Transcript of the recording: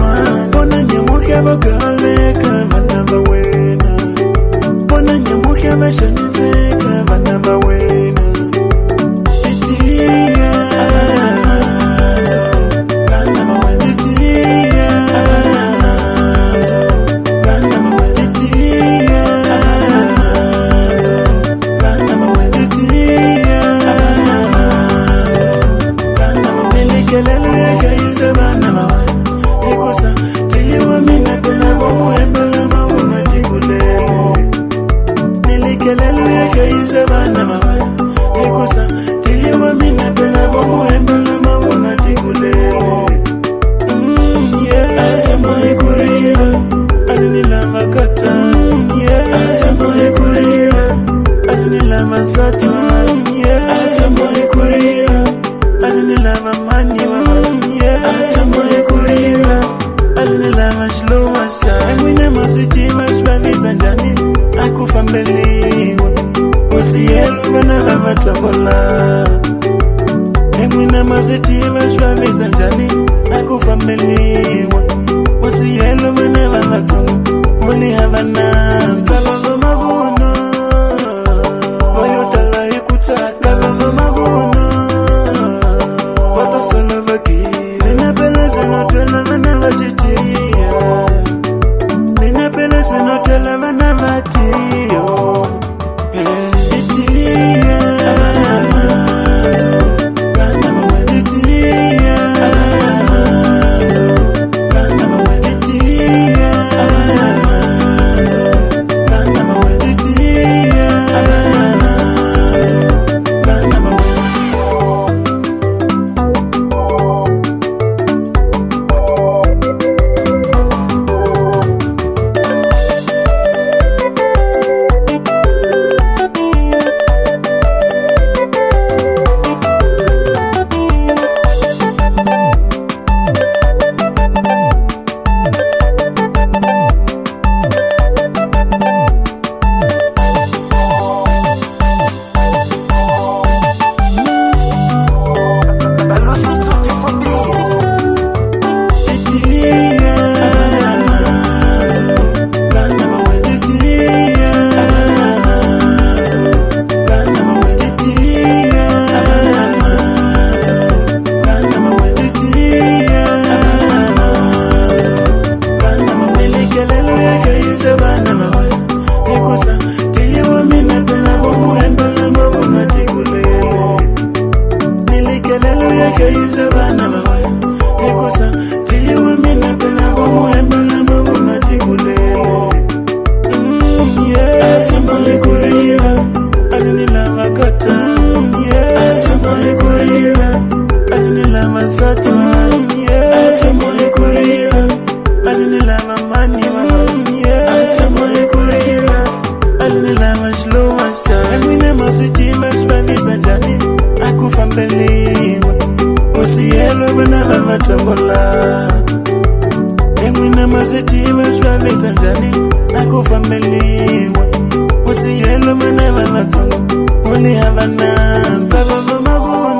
Bona nyamuke bagaleka bana bawena. Bona nyamuke bashaniseka bana bawena. Titiya bana bawena. Titiya bana bawena. Titiya bana bawena. Titiya bana bawena. Nilikelele yakaisa bana bawena. Ekosa tiwa mina pela bomuembele mauna tikulele. Nilikelele yakaisa bana bawena. Ekosa tiwa mina pela bomuembele mauna tikulele. Atama ikurira alinila makata. Atama ikurira alinila masatu. Atama ikurira alinila mamani. Atama ikurira alinila mashluwa sha. Emwine masiti mashbavisa njani akufa mbeliwa. Usielu bana bamatambola. Emwine masiti mashbavisa njani akufa mbeliwa. Usielu bana bamatambola. Uli havana Zalava mavuno Wayotala ikutaka Lava mavuno Wata salavaki Nina pele senotwela vana vatitia. Nina pele senotwela vana vatio. Itilia Bana mawe itilia Bana mawe itilia Bana mawe itilia Bana mawe. Usielu bana bamatambola. Emwina mazitima shwavisa njani akufa mbeliwa. Usielu bana bamatambola. Uli havana Zalava mavuno